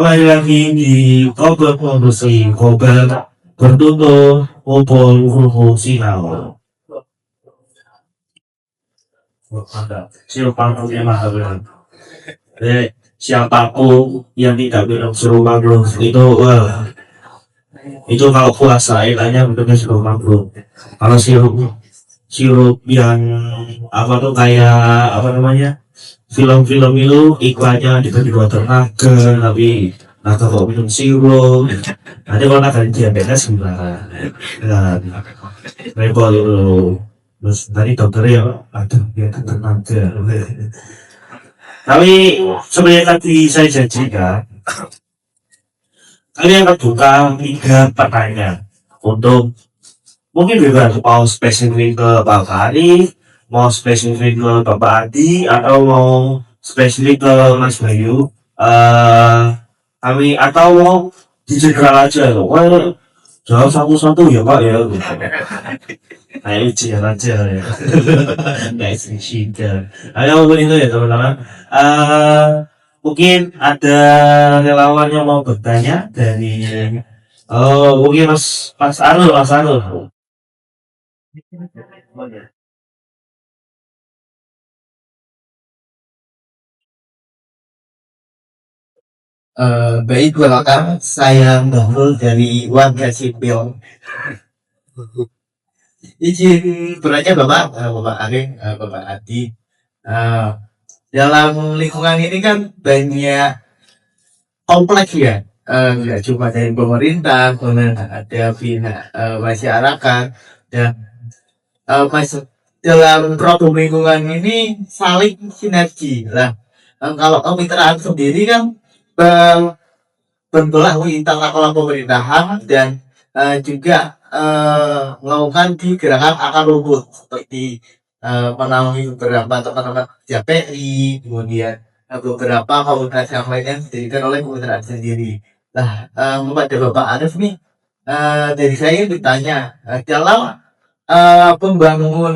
kembali lagi di Ngobrol Produksi Ngobrol Bertutur Ngobrol Fungsional. Mantap. Siapapun yang mahal. Siapapun yang tidak minum sirup mangrove itu, itu kalau puasa enaknya minumnya sirup mangrove. Kalau sirup yang apa tuh kayak apa namanya? Film-film itu iklannya di water naga, tapi naga kok minum sirup. Nanti kalau naga diabetes gimana? Nah, repot itu. Terus tadi dokternya ya, ada dia naga. Tapi sebenarnya tadi saya janjikan, kalian terbuka 3 pertanyaan untuk mungkin bebas mau spesifik ke Bapak Ari, mau spesifik ke Bapak Adi, atau mau spesifik ke Mas Bayu. Kami atau mau dijegal aja loh. Wah, jawab satu-satu ya Pak ya. Ayo ujian aja ya. Nggak isi. Ayo mungkin itu ya teman-teman. Mungkin ada relawan yang mau bertanya dari mungkin Mas Arul. Baik, welcome. Saya Nurul dari warga sipil. Izin bertanya Bapak, Bapak Arif, Bapak Adi. Eh, dalam lingkungan ini kan banyak kompleks ya. Nggak cuma dari pemerintah, kemudian ada pihak masyarakat dan dalam problem lingkungan ini saling sinergi lah. Kalau kemitraan sendiri kan bentuklah internal pemerintahan dan juga melakukan di gerakan akar rumput seperti menaungi beberapa teman-teman JPI, kemudian beberapa komunitas yang lainnya didirikan oleh kemitraan sendiri. Nah, kepada Bapak Arif nih, dari saya ingin bertanya, dalam pembangun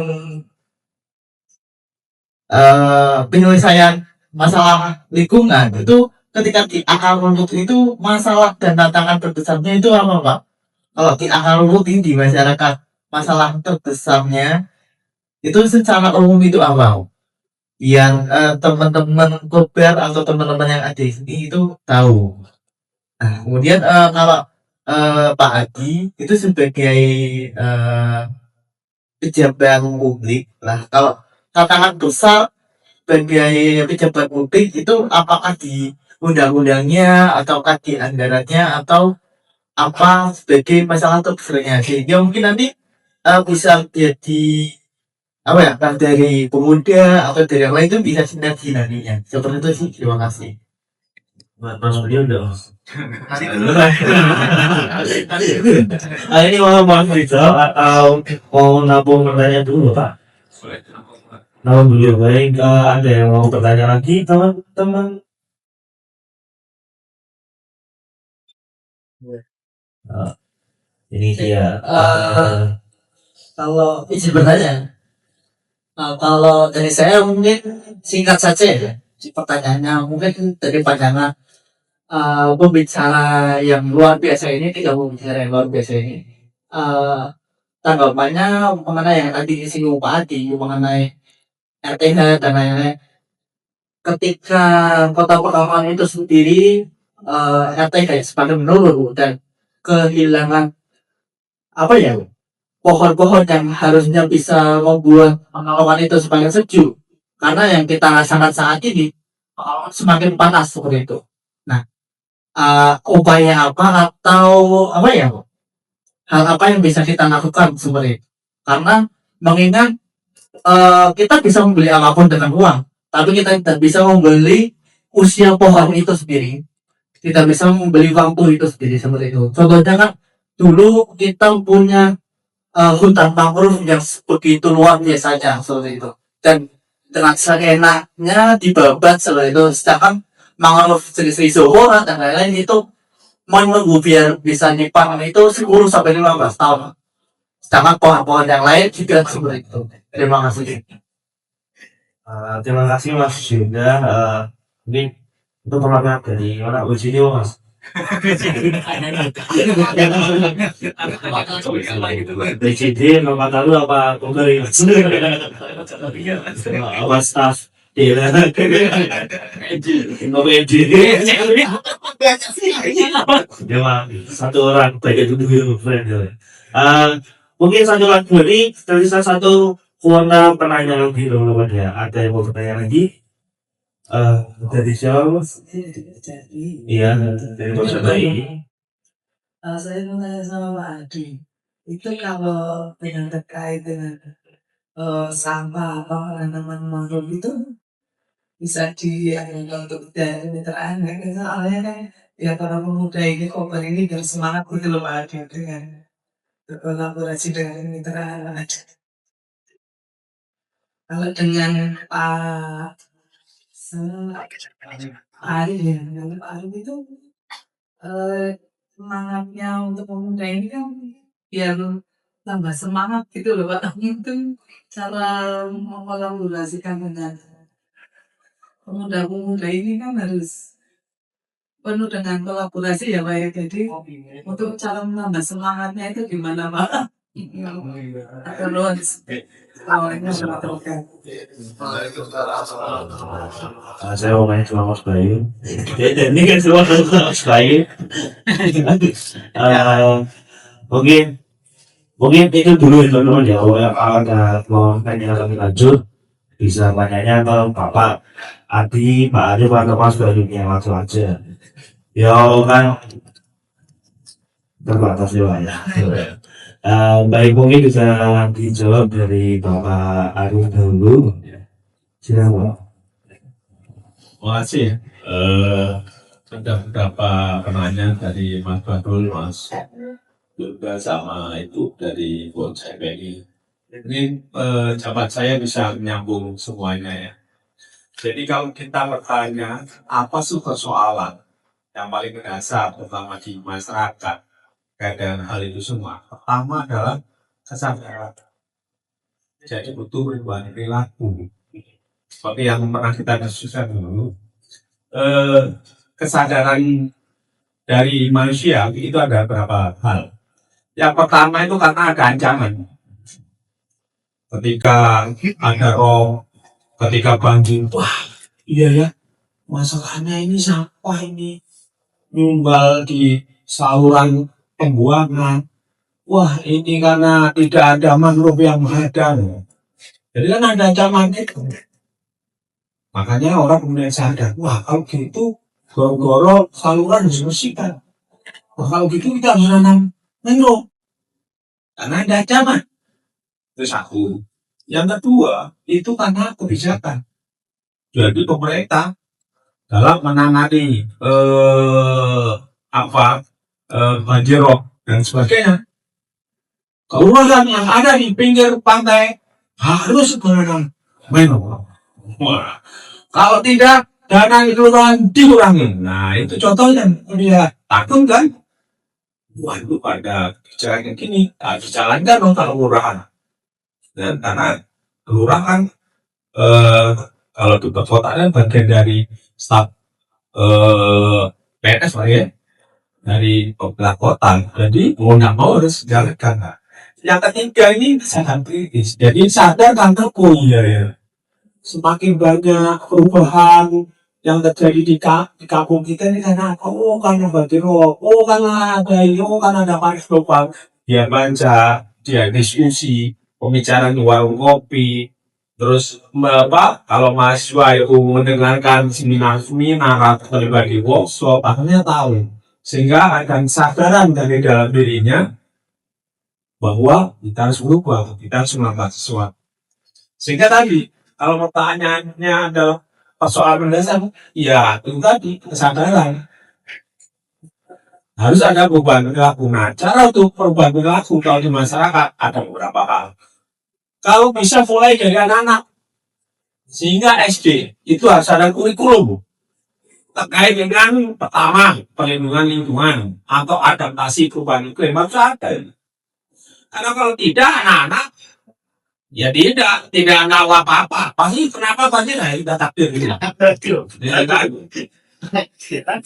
penyelesaian masalah lingkungan itu ketika di akar rumput itu masalah dan tantangan terbesarnya itu apa Pak? Kalau di akar rumput ini di masyarakat masalah terbesarnya itu secara umum itu apa? Yang teman-teman kober atau teman-teman yang ada di sini itu tahu. Nah, kemudian kalau Pak Adi itu sebagai pejabat publik, nah kalau tantangan besar sebagai pejabat publik itu apakah di undang-undangnya ataukah di anggarannya atau apa sebagai masalah terbesarnya sehingga mungkin nanti bisa jadi apa ya kan dari pemuda atau dari yang lain itu bisa sinergi nantinya seperti itu sih. Terima kasih. Mas Bayu udah. Ini mau dijawab atau mau nabung pertanyaan dulu Pak? Nabung dulu baik. Ada yang mau bertanya lagi teman-teman? Ini dia. Kalau izin bertanya, kalau dari saya mungkin singkat saja ya. Si pertanyaannya mungkin dari pandangan pembicara yang luar biasa ini, tidak pembicara yang luar biasa ini, tanggapannya mengenai yang tadi disinggung Pak Adi mengenai RTH dan lain-lain. Ketika kota Pekalongan itu sendiri RTH semakin menurun dan kehilangan apa ya pohon-pohon yang harusnya bisa membuat Pekalongan itu semakin sejuk, karena yang kita rasakan saat ini semakin panas seperti itu. Nah, upaya apa atau apa ya hal apa yang bisa kita lakukan seperti itu? Karena mengingat kita bisa membeli apapun dengan uang, tapi kita tidak bisa membeli usia pohon itu sendiri, tidak bisa membeli waktu itu sendiri seperti itu. Contohnya kan dulu kita punya hutan mangrove yang begitu luar biasanya seperti itu, dan dengan seenaknya dibabat seperti itu, sedangkan mangrove jenis rhizophora dan lain-lain itu menunggu biar bisa dipanen itu 10 sampai 15 tahun, sedangkan pohon-pohon yang lain juga seperti itu. Terima kasih. Terima kasih Mas Yuda. Mungkin itu perlakuan dari orang uji mas. BCD nomor lalu apa Google mas? Apa staff Dela nomor BCD dia mah satu orang baik itu dulu friend ya. Mungkin satu lagi dari satu warna penanya lagi dong ya. Ada yang mau bertanya lagi? Dari siapa mas? Jadi Iya, dari Mas Bayi. saya mau tanya sama Pak Adi, itu kalau dengan terkait dengan sampah atau tanaman mangrove itu bisa dianggap untuk kemitraan kan? Soalnya kan ya para pemuda ini koper ini dan semangat gitu loh Pak Adi dengan berkolaborasi dengan kemitraan. Kalau dengan Pak Arif ya, dengan Pak Arif itu semangatnya untuk pemuda ini kan biar tambah semangat gitu loh Pak. Itu cara mengkolaborasikan dengan pemuda-pemuda ini kan harus penuh dengan kolaborasi ya Pak ya. Jadi untuk cara menambah semangatnya itu gimana Pak? Terus awalnya mengatakan Saya mau main sama Mas Bayu. Ini kan semua Mas Bayu. Mungkin itu dulu ya teman-teman ya. Kalau ada mau tanya lebih lanjut bisa tanyanya ke Bapak Adi, Pak Adi, Pak Mas Bayu yang langsung aja. Ya kan terbatas ya Pak ya. Baik mungkin bisa dijawab dari Bapak Arif dulu. Silakan Pak. Terima kasih. Ada beberapa penanya dari Mas Badul, Mas juga sama itu dari Bonsai PI. Ini jawaban saya bisa menyambung semuanya ya. Jadi kalau kita bertanya apa sih persoalan yang paling mendasar terutama di masyarakat dengan hal itu semua, pertama adalah kesadaran. Jadi butuh perubahan perilaku. Seperti yang pernah kita diskusikan dulu, kesadaran dari manusia itu ada beberapa hal. Yang pertama itu karena ada ancaman. Ketika ada roh, ketika banjir, wah iya ya, masalahnya ini sampah ini nyumbal di saluran pembuangan. Wah ini karena tidak ada mangrove yang hadang. Jadi kan ada ancaman itu. Makanya orang kemudian sadar, wah kalau gitu goro-goro saluran harus bersihkan. Wah kalau gitu kita harus nanam mangrove. Karena ada ancaman. Itu satu. Yang kedua, itu karena kebijakan. Jadi pemerintah dalam menangani banjir rob dan sebagainya. Kelurahan yang ada di pinggir pantai harus menanam mangrove. Wah, kalau tidak dana kelurahan dikurangi. Nah itu contohnya dia takut kan? Waduh ada kebijakan yang gini, harus dijalankan dong kalau kelurahan. Dan karena kelurahan kalau di kota kan bagian dari staf PNS lah ya, dari pemerintah kota. Jadi mau nggak mau harus dijalankan. Nah, yang ketiga ini kesadaran kritis. Jadi sadar kan ya. Semakin banyak perubahan yang terjadi di kampung kita ini karena apa? Oh karena banjir rob, oh karena ada ini, oh karena ada panas global. Dia baca, dia diskusi, pembicaraan di warung kopi, terus kalau mahasiswa itu mendengarkan seminar atau terlibat di workshop, akhirnya tahu. Sehingga ada kesadaran dari dalam dirinya bahwa kita harus berubah, kita harus melakukan sesuatu. Sehingga tadi, kalau pertanyaannya adalah persoalan mendasar, ya itu tadi kesadaran. Harus ada perubahan perilaku. Nah, cara untuk perubahan perilaku kalau di masyarakat ada beberapa hal. Kalau bisa mulai dari anak-anak, sehingga SD itu harus ada kurikulum terkait dengan pertama perlindungan lingkungan atau adaptasi perubahan iklim harus ada. Karena kalau tidak anak-anak ya tidak tahu apa-apa. Pasti kenapa banjir ya udah takdir gitu.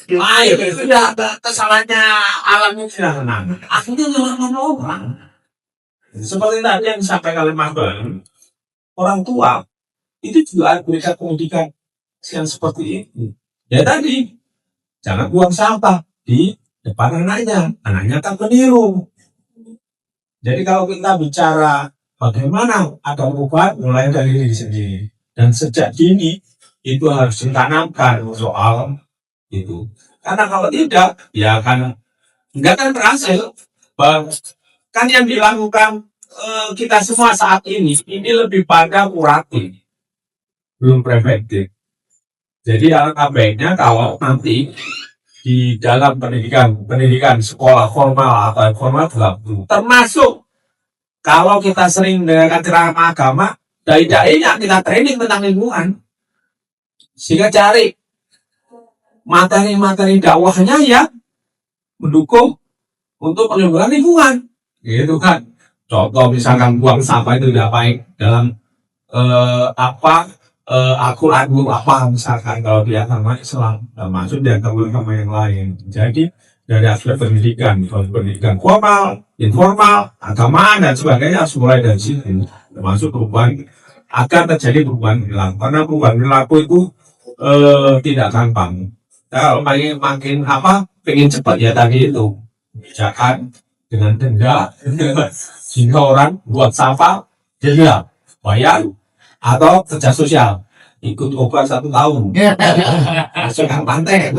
Ayo, itu ya kesalahannya alamnya tidak tenang. Akhirnya nyalakan orang. Seperti tadi yang disampaikan oleh Mas Bang, orang tua itu juga harus berikan pendidikan yang seperti itu. Ya tadi, jangan buang sampah di depan anaknya. Anaknya tak meniru. Jadi kalau kita bicara bagaimana ada perubahan mulai dari diri sendiri. Dan sejak dini itu harus ditanamkan soal itu. Karena kalau tidak, ya akan nggak akan berhasil. Kan yang dilakukan kita semua saat ini lebih pada kuratif, belum preventif. Jadi alangkah baiknya kalau nanti di dalam pendidikan sekolah formal atau informal termasuk kalau kita sering dengarkan ceramah agama, dai-dainya kita training tentang lingkungan, sehingga cari materi-materi dakwahnya ya mendukung untuk pelindungan lingkungan, gitu kan. Contoh misalkan buang sampah itu tidak baik dalam Al-Quran apa misalkan kalau di agama Islam, termasuk di agama yang lain. Jadi dari aspek pendidikan formal, informal, agama dan sebagainya harus mulai dari sini, termasuk perubahan agar terjadi perubahan perilaku. Karena perubahan perilaku itu tidak gampang. Kalau makin pengen cepat ya tadi itu kebijakan dengan denda sehingga orang buat sampah denda bayar atau kerja sosial ikut obat 1 tahun masukkan pantai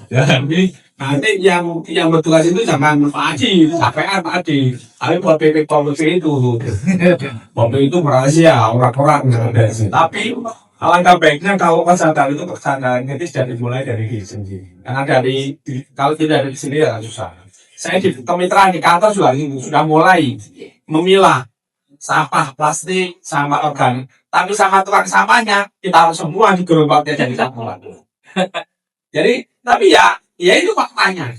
jadi nanti yang bertugas itu jangan Pak Haji sampai Pak Haji tapi buat PP policy itu itu rahasia orang-orang tapi alangkah baiknya kalau kesadaran itu kesadaran kritis dan dimulai dari diri sendiri. Karena kalau tidak dari sini ya susah. Saya di kemitraan di kantor juga sudah mulai memilah sampah plastik sama organik. Tapi sama tukang sampahnya kita harus semua digerobaknya jadi sampah. Jadi tapi ya itu faktanya.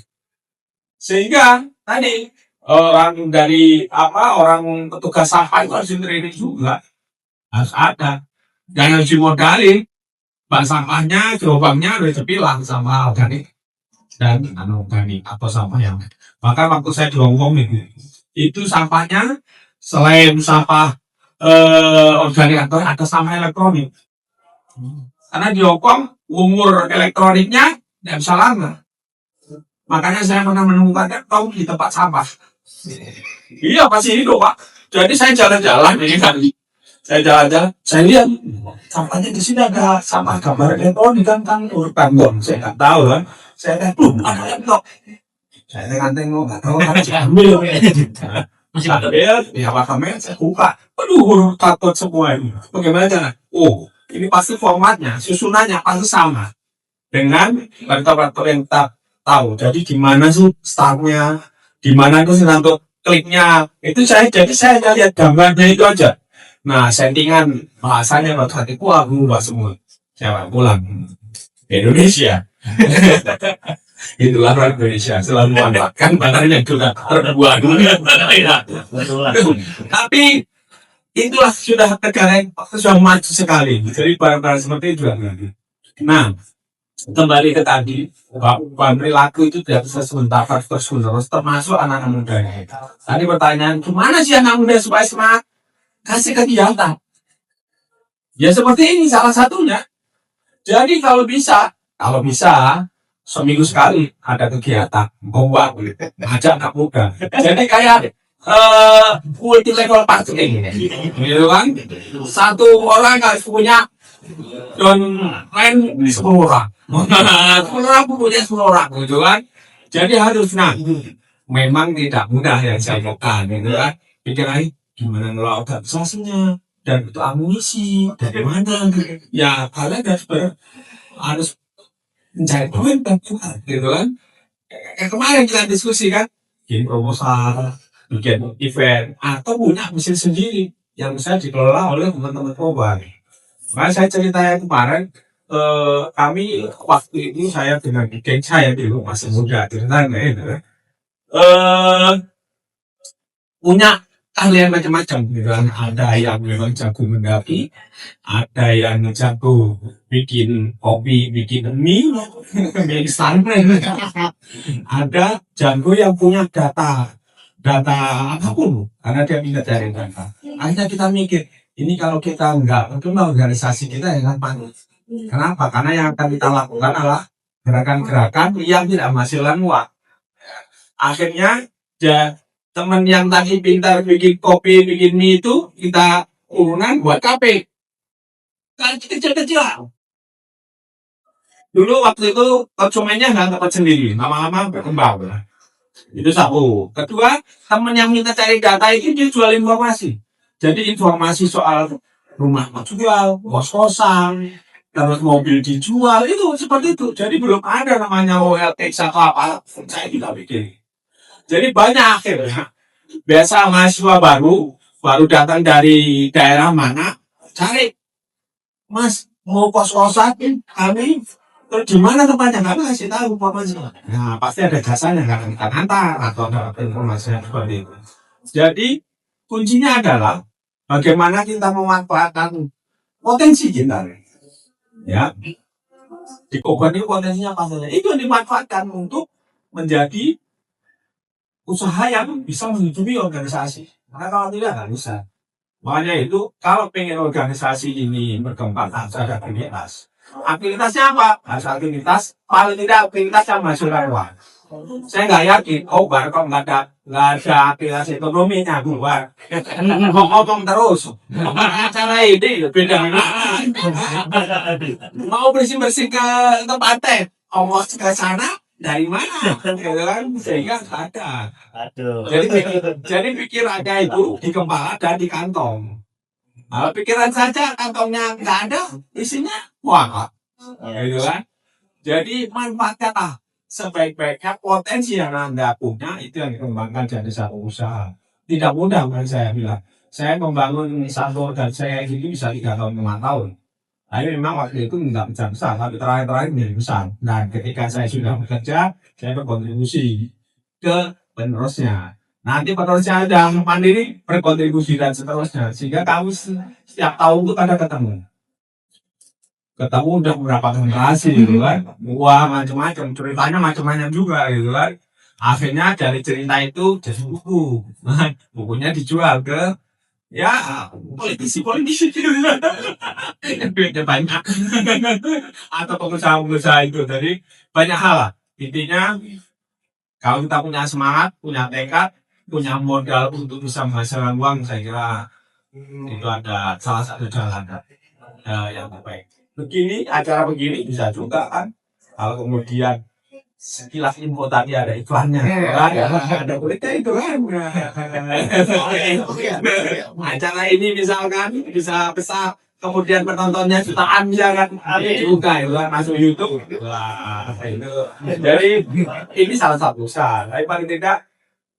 Sehingga tadi orang petugas sampah itu harus training juga, harus ada. Dan harus dimodali bak sampahnya, gerobaknya harus dipilah sama organik dan anorganik atau sampah yang. Maka waktu saya di Hongkong itu sampahnya selain sampah organik atau ada sampah elektronik. Karena di Hongkong umur elektroniknya tidak bisa lama. Makanya saya pernah menemukan tong di tempat sampah. Iya pasti itu Pak. Jadi saya jalan-jalan ini kan. Saya jalan-jalan, saya lihat sampahnya di sini ada sampah gambar elektronik kan urutan bon. Saya nggak tahu kan. Saya lihat ada laptop. Saya tengok nggak tahu kan ambil. Masih ada ya apa kamera saya buka. Aduh takut semua ini. Bagaimana cara? Oh ini pasti formatnya, susunannya pasti sama dengan laptop yang tak tahu. Jadi di mana sih startnya, di mana itu sih untuk kliknya. Itu saya lihat gambarnya itu aja. Nah, settingan bahasanya waktu hatiku aku ubah semua. Saya pulang Indonesia. Itulah orang Indonesia selalu memanfaatkan barang yang sudah terbuat. Tapi itulah sudah negara yang sudah maju sekali. Jadi barang-barang seperti itu juga. Nah, kembali ke tadi, perubahan perilaku itu tidak bisa sebentar terus-menerus, termasuk anak-anak muda. Tadi pertanyaan, gimana sih anak muda supaya semangat? Kasih kegiatan. Ya seperti ini salah satunya. Jadi kalau bisa seminggu sekali ada kegiatan membuat ajak anak muda. Jadi kayak multi level party gitu kan. Satu orang harus punya dan lain 10 orang. 10 orang punya 10 orang gitu kan. Jadi harus memang tidak mudah yang saya lakukan gitu kan. Pikiran gimana ngelola organisasinya dan itu amunisi dari mana ya kalian harus mencari duit dan gitu kan. Kemarin kita diskusi kan bikin proposal, bikin event atau punya mesin sendiri yang bisa dikelola oleh teman-teman program. Nah saya ceritanya kemarin kami waktu itu saya dengan geng saya dulu masih muda ceritanya punya kalian macam-macam gitu kan. Ada yang memang jago mendaki, ada yang jago bikin kopi, bikin mie, mie instan. Ada jago yang punya data apapun, karena dia bisa cari data. Akhirnya kita mikir, ini kalau kita nggak kenal organisasi kita ya kan panik. Kenapa? Karena yang akan kita lakukan adalah gerakan-gerakan yang tidak menghasilkan uang. Akhirnya ya, teman yang tadi pintar bikin kopi, bikin mie itu kita urunan buat kafe. Kan kecil-kecil. Dulu waktu itu konsumennya nggak dapat sendiri, lama-lama berkembang. Itu satu. Kedua, teman yang minta cari data itu dia jual informasi. Jadi informasi soal rumah jual, kos-kosan, terus mobil dijual, itu seperti itu. Jadi belum ada namanya OLX atau apa, saya tidak bikin. Jadi banyak akhirnya. Biasa mahasiswa baru datang dari daerah mana, cari, Mas, mau kos-kosan, kami terus di mana tempatnya nggak kasih tahu informasi. Nah pasti ada jasanya kan kita antar atau ada informasi yang seperti itu. Jadi kuncinya adalah bagaimana kita memanfaatkan potensi kita. Ya, di Koban ini potensinya apa saja? Itu yang dimanfaatkan untuk menjadi usaha yang bisa menghidupi organisasi. Karena kalau tidak nggak bisa. Makanya itu kalau pengen organisasi ini berkembang harus ada aktivitas. Aktivitasnya apa? Harus aktivitas, paling tidak aktivitas yang menghasilkan uang. Saya nggak yakin, Kobar kok nggak ada aktivitas ekonominya keluar. Ngomong terus. Acara ini beda. Mau bersih-bersih ke tempat teh, ongkos ke sana dari mana? Gitu kan? Sehingga nggak ada. Jadi pikirannya itu di kepala dan di kantong. Kalau pikiran saja kantongnya nggak ada, isinya uang. Gitu kan? Jadi manfaatkanlah sebaik-baiknya potensi yang Anda punya itu yang dikembangkan jadi satu usaha. Tidak mudah menurut saya bilang. Saya membangun satu dan saya ini bisa 3 tahun 5 tahun. Tapi memang waktu itu nggak besar, tapi terakhir menjadi besar. Dan ketika saya sudah bekerja, saya berkontribusi ke penerusnya. Nanti penerusnya ada mandiri berkontribusi dan seterusnya. Sehingga kamu setiap tahun itu ada ketemu udah berapa generasi gitu kan. Wah macam-macam, ceritanya macam-macam juga gitu kan. Akhirnya dari cerita itu jadi buku. Bukunya dijual ke ya politisi duitnya banyak atau pengusaha itu. Jadi banyak hal lah. Intinya kalau kita punya semangat, punya tekad, punya modal untuk bisa menghasilkan uang, saya kira itu ada salah satu jalan yang terbaik. Acara begini bisa juga kan. Kalau kemudian sekilas info tadi ada iklannya, ada berita itu kan. Acara ini misalkan bisa besar, kemudian penontonnya jutaan misalkan, juga itu kan masuk YouTube. Wah, itu. Jadi ini salah satu usaha. Tapi paling tidak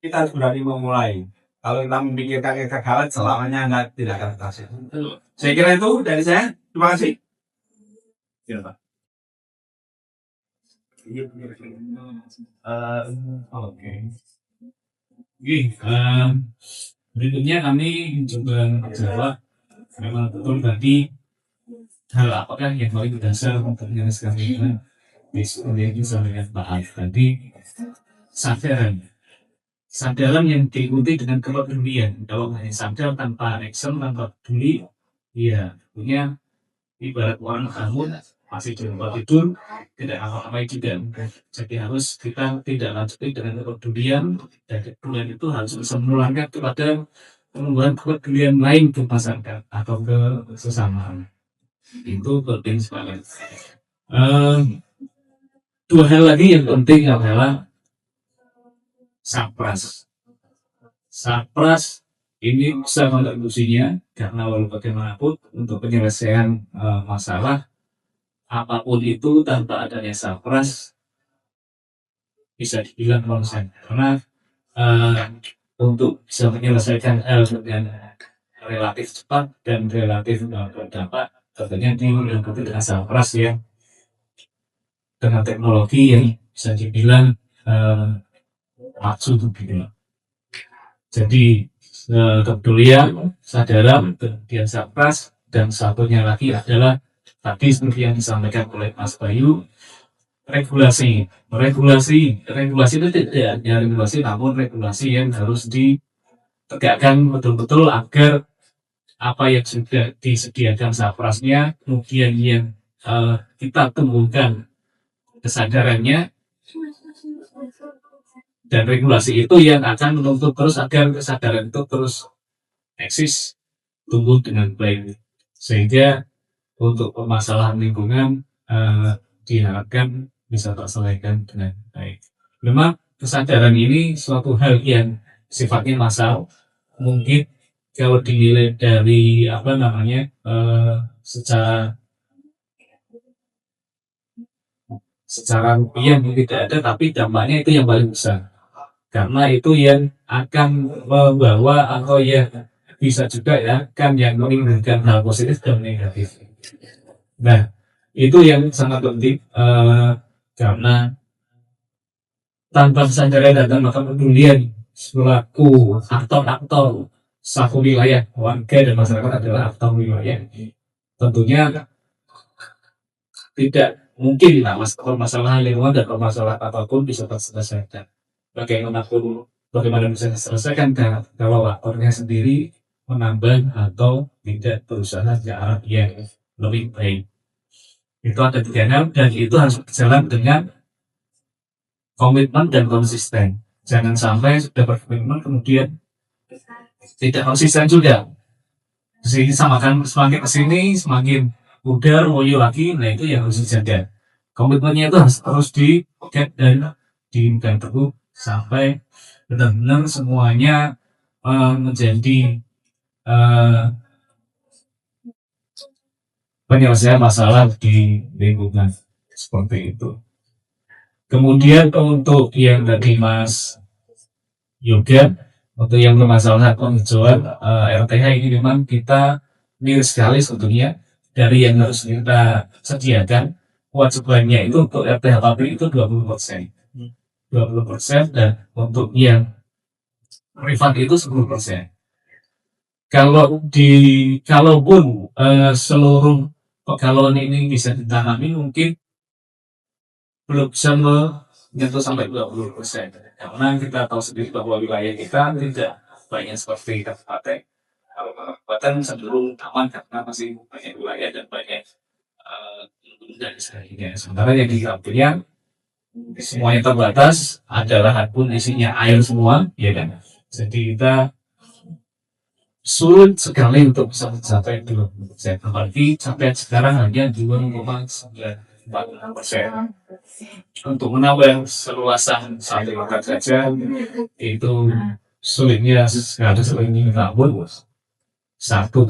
kita harus berani memulai. Kalau kita memikirkan kegagalan selamanya Anda tidak akan berhasil. Saya kira itu dari saya. Terima kasih. Ya, Pak. Oke. Berikutnya kami coba menjawab memang betul tadi hal apakah yang paling dasar untuk menyelesaikan ini. Kemudian disampaikan Pak Alif tadi sadaran yang diikuti dengan kepedulian. Kalau hanya sadar tanpa action, tanpa peduli, ya punya ibarat orang bangun masih di tempat tidur, tidak apa-apa juga. Jadi harus kita tidak lanjuti dengan kepedulian, dan kepedulian itu harus bisa menularkan kepada pengembangan kepedulian lain ke masyarakat atau ke sesama. Itu penting sekali. Dua hal lagi yang penting adalah sapras. Sapras ini bisa kontribusinya karena walau bagaimanapun untuk penyelesaian masalah apapun itu tanpa adanya sapras bisa dibilang konsen. Karena untuk bisa menyelesaikan hal dengan relatif cepat dan relatif berdampak tentunya diikuti dengan sapras ya, dengan teknologi yang bisa dibilang maksud gitu. Jadi kepedulian, kesadaran, kemudian sapras, dan satunya lagi adalah tadi seperti yang disampaikan oleh Mas Bayu, regulasi. Regulasi itu tidak hanya regulasi, namun regulasi yang harus ditegakkan betul-betul agar apa yang sudah disediakan saprasnya, kemudian yang kita tumbuhkan kesadarannya, dan regulasi itu yang akan menuntut terus agar kesadaran itu terus eksis, tumbuh dengan baik, sehingga untuk permasalahan lingkungan diharapkan bisa terselesaikan dengan baik. Memang kesadaran ini suatu hal yang sifatnya massal, mungkin kalau dinilai dari secara rupiah mungkin tidak ada, tapi dampaknya itu yang paling besar, karena itu yang akan membawa atau yang bisa juga ya kan yang menimbulkan hal positif dan negatif. Nah, itu yang sangat penting karena tanpa kesadaran dan tanpa kepedulian selaku aktor-aktor satu wilayah, warga dan masyarakat adalah aktor wilayah, tentunya tidak mungkin permasalahan lingkungan dan permasalahan apapun bisa terselesaikan. Bagaimana bisa diselesaikan kalau aktornya sendiri menambah atau tidak berusaha ke arah yang lebih baik. Itu ada 3 hal, dan itu harus berjalan dengan komitmen dan konsisten. Jangan sampai sudah berkomitmen kemudian tidak konsisten juga. Jadi samakan, semakin kesini semakin pudar woyo lagi. Nah, itu yang harus dijaga. Komitmennya itu harus terus dipegang dan dipegang teguh sampai benar-benar semuanya menjadi penyelesaian masalah di lingkungan seperti itu. Kemudian untuk yang tadi Mas Yoga, untuk yang permasalahan penghijauan RTH ini memang kita miris sekali sebetulnya. Dari yang harus kita sediakan, kewajibannya itu untuk RTH pabrik itu 20%. 20%, dan untuk yang privat itu 10%. Kalaupun seluruh pegawai ini bisa ditangani, mungkin belum bisa menyentuh sampai 20%. Karena kita tahu sendiri bahwa wilayah kita tidak banyak seperti kabupaten. Kalau kabupaten cenderung aman karena masih banyak wilayah dan banyak dan sebagainya. Sementara yang di kampungnya semuanya terbatas, adalah pun isinya air semua, ya kan. Jadi kita sulit sekali untuk bisa mencapai 20%. Apalagi sampai sekarang hanya 2,94%. Untuk menambah seluasan 1 hektar saja itu sulitnya sekali ini, namun satu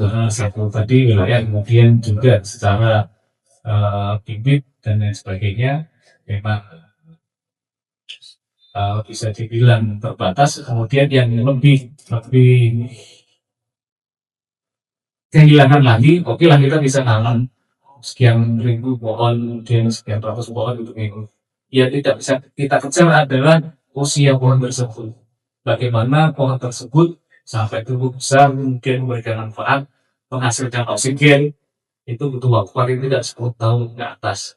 tadi wilayah, kemudian juga secara bibit dan lain sebagainya memang bisa dibilang terbatas. Kemudian yang lebih kehilangan lagi, oke lah kita bisa nanam sekian ribu pohon, kemudian sekian ratus pohon untuk minggu. Ya tidak bisa kita kejar adalah usia pohon tersebut. Bagaimana pohon tersebut sampai tumbuh besar, kemudian memberikan manfaat, menghasilkan oksigen, itu butuh waktu paling tidak 10 tahun ke atas.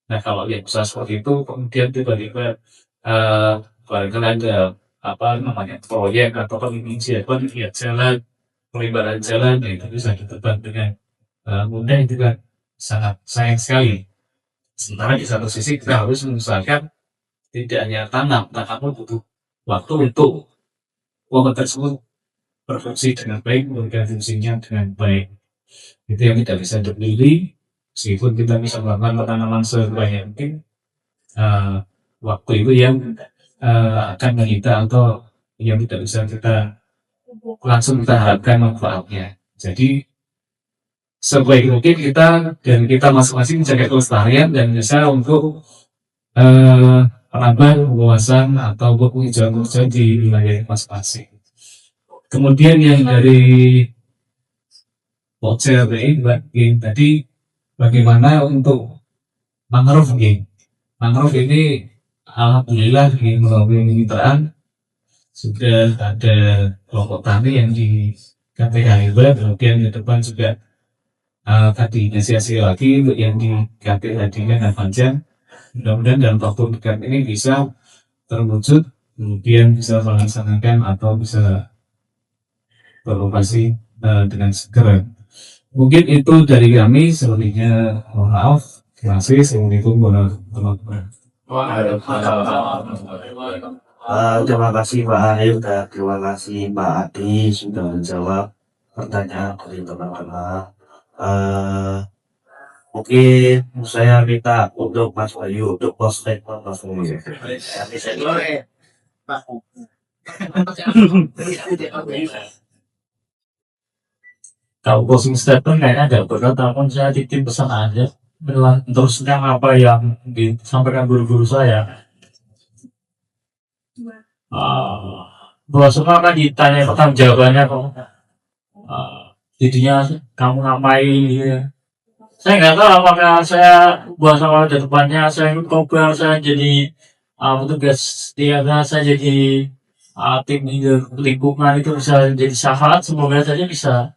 Nah, kalau yang besar seperti itu, kemudian tiba-tiba barangkali ada proyek atau penginjian jalan, pelebaran jalan, itu bisa ditebang dengan mudah, itu kan sangat sayang sekali. Sementara di satu sisi kita harus mengusahakan tidak hanya tanam, namun butuh waktu untuk pohon tersebut berfungsi dengan baik, memberikan fungsinya dengan baik. Itu yang tidak bisa dipilih, meskipun kita bisa melakukan penanaman sebanyak mungkin, waktu itu yang akan menyita atau yang tidak bisa kita langsung kita harapkan manfaatnya. Jadi sebaik mungkin kita masing-masing menjaga kelestarian dan bisa untuk menambah wawasan atau penghijauan di wilayah masing-masing. Kemudian yang dari ini tadi, bagaimana untuk mangrove ini alhamdulillah melalui kemitraan sudah ada kelompok tani yang di KPH Hebat, kemudian ke depan juga tadi inisiasi lagi untuk yang di KPH Dengan Panjang. Mudah-mudahan dalam waktu dekat ini bisa terwujud, kemudian bisa melaksanakan atau bisa beroperasi dengan segera. Mungkin itu dari kami, selebihnya mohon maaf. Terima kasih. Assalamualaikum warahmatullahi wabarakatuh. Terima kasih Pak Ayu dan terima kasih Pak Adi sudah menjawab pertanyaan dari teman-teman. Mungkin saya minta untuk Mas Bayu untuk post statement Mas Bayu. Kalau closing statement kayaknya nggak berat, namun saya titip pesan aja terusnya apa yang disampaikan guru-guru saya. Bahwa semua kan ditanya pertanyaan jawabannya kok. Jadinya kamu ngapain gitu ya. Saya nggak tahu apakah saya buat sama ke depannya saya ikut kobar, saya jadi petugas tiaga, saya jadi tim lingkungan itu bisa jadi syafaat, semoga saja bisa.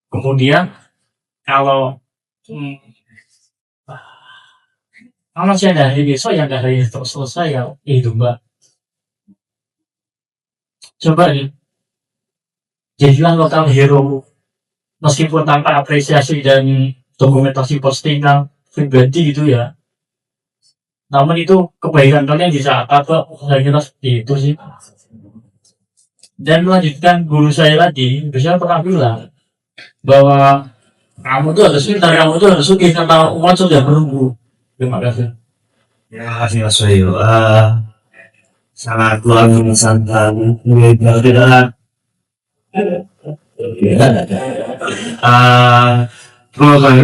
Kemudian kalau saya dari besok yang dari terus selesai ya itu Mbak. Coba nih, jadilah lokal hero meskipun tanpa apresiasi dan dokumentasi postingan pribadi gitu ya. Namun itu kebaikan kalian bisa apa? Saya kira seperti itu sih. Dan melanjutkan guru saya tadi, saya pernah bilang bahwa kamu tuh harus pintar, kamu tuh harus sugih karena umat sudah menunggu. Terima kasih. Terima kasih Mas Bayu. Sangat luar biasa dan luar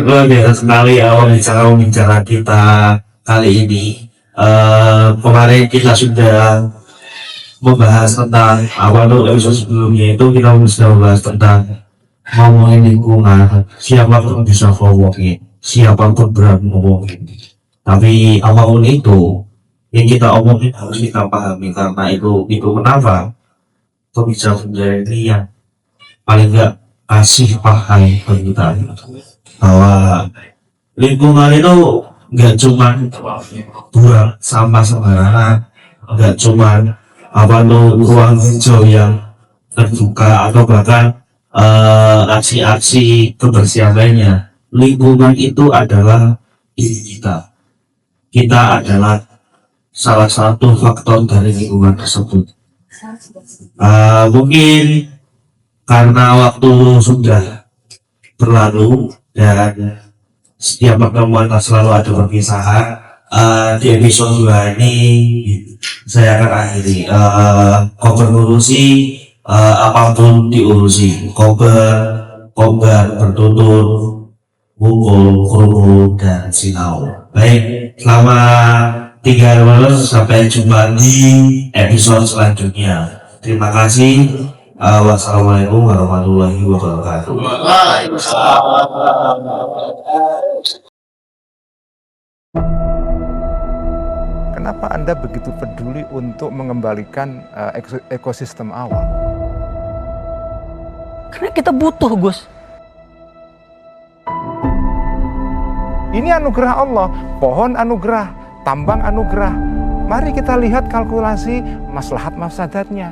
luar biasa sekali bicara kita kali ini. Kemarin kita sudah membahas tentang apa tuh episode sebelumnya itu kita sudah membahas tentang ngomongin lingkungan, siapapun bisa ngomongin, siapapun berani ngomongin. Tapi apapun itu yang kita omongin harus kita pahami karena itu kenapa itu bisa menjadi yang paling enggak kasih paham bagi kita bahwa lingkungan itu enggak cuma buang sampah sembarangan, enggak cuma apa tuh ruang hijau yang terbuka atau bahkan aksi-aksi kebersihan lainnya. Lingkungan itu adalah diri kita. Kita adalah salah satu faktor dari lingkungan tersebut. Mungkin karena waktu sudah berlalu dan setiap pertemuan selalu ada perpisahan, di episode 2 ini saya akan akhiri. Kobar urusi apapun diurusi, kobar bertutur mukul kerudung dan sinau. Baik, selama 3 malam sampai jumpa di episode selanjutnya. Terima kasih. Wassalamualaikum warahmatullahi wabarakatuh. Kenapa Anda begitu peduli untuk mengembalikan ekosistem awam? Karena kita butuh, Gus. Ini anugerah Allah, pohon anugerah, tambang anugerah. Mari kita lihat kalkulasi maslahat mafsadatnya.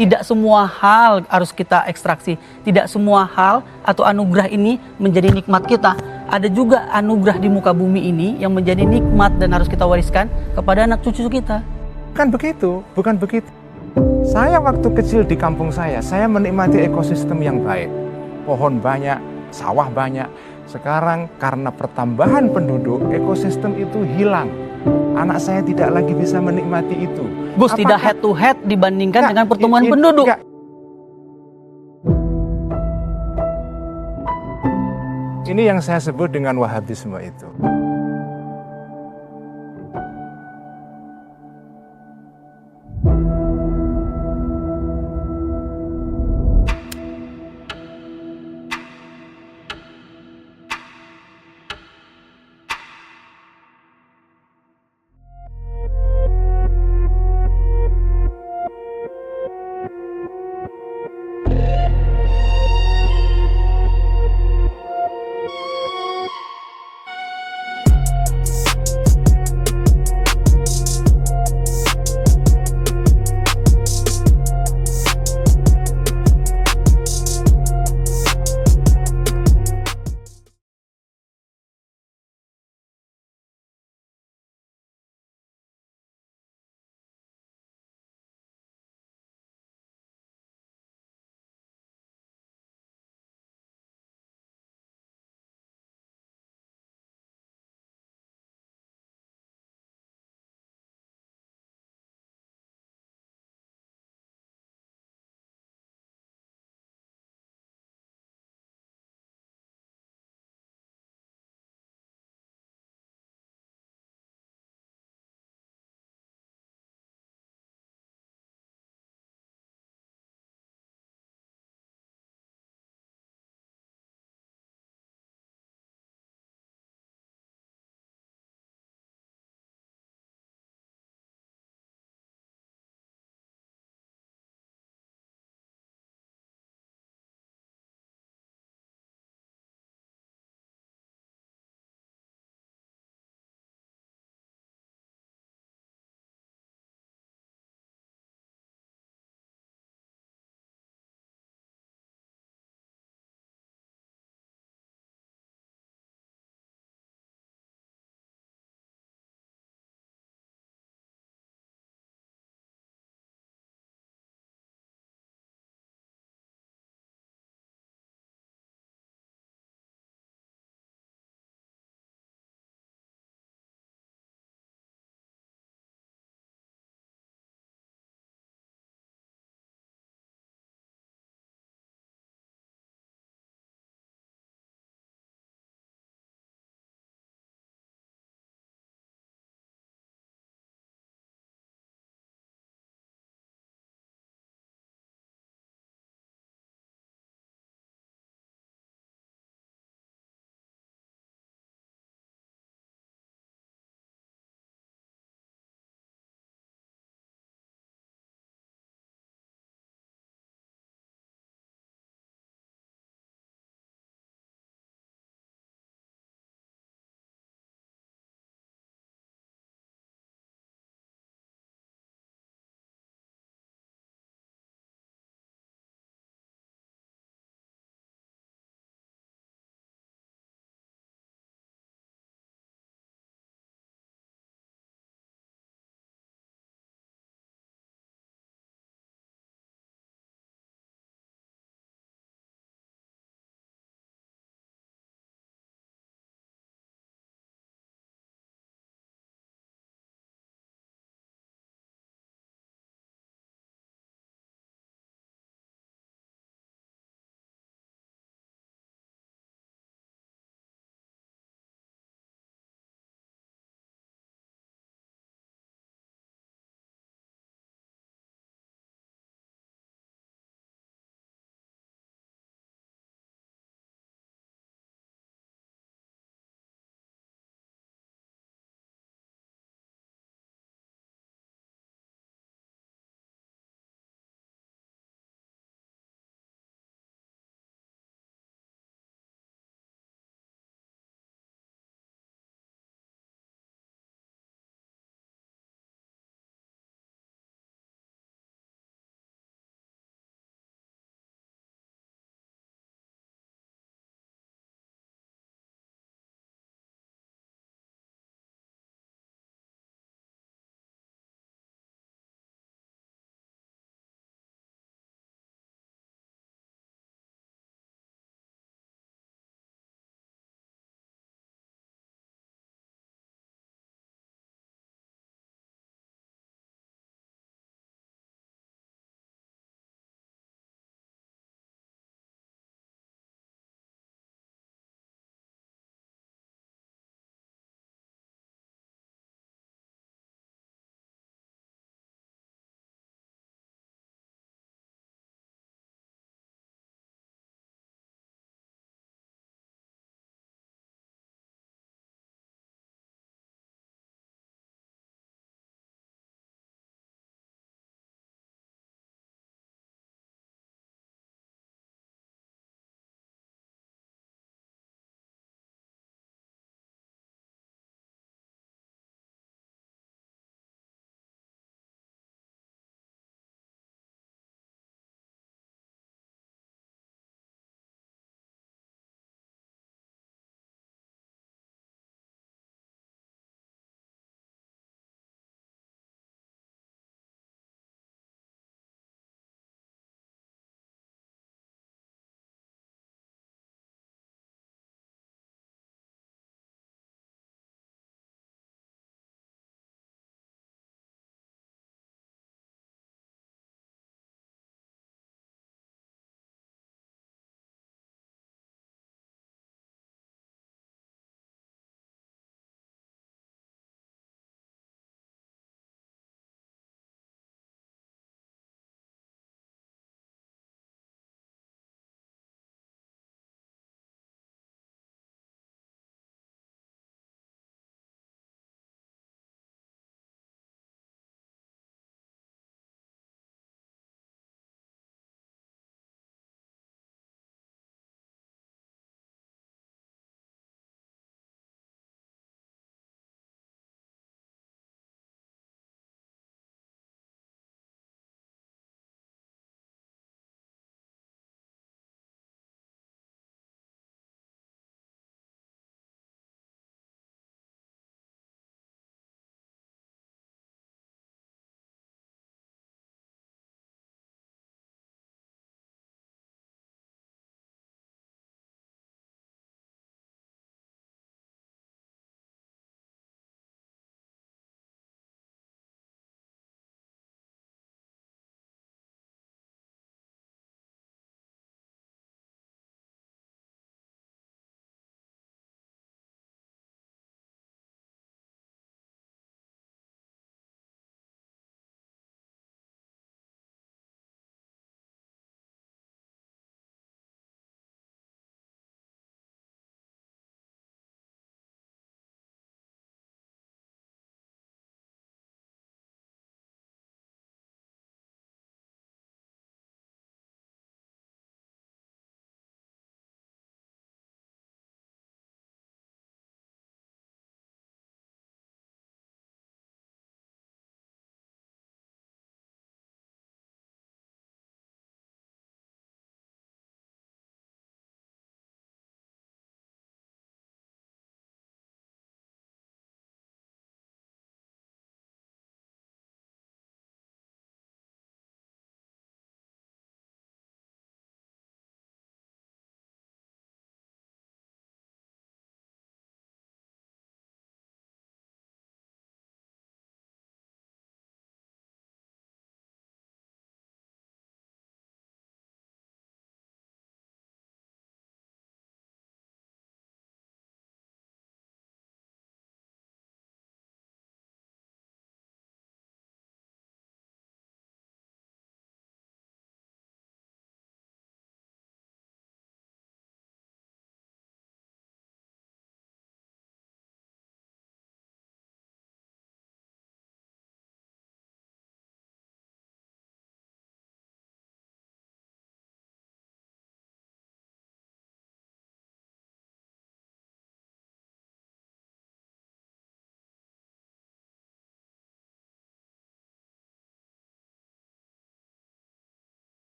Tidak semua hal harus kita ekstraksi. Tidak semua hal atau anugerah ini menjadi nikmat kita. Ada juga anugerah di muka bumi ini yang menjadi nikmat dan harus kita wariskan kepada anak cucu kita. Bukan begitu, bukan begitu. Saya waktu kecil di kampung saya menikmati ekosistem yang baik. Pohon banyak, sawah banyak. Sekarang karena pertambahan penduduk, ekosistem itu hilang. Anak saya tidak lagi bisa menikmati itu. Gus, tidak head to head dibandingkan dengan pertumbuhan penduduk. Ini yang saya sebut dengan Wahabisme itu.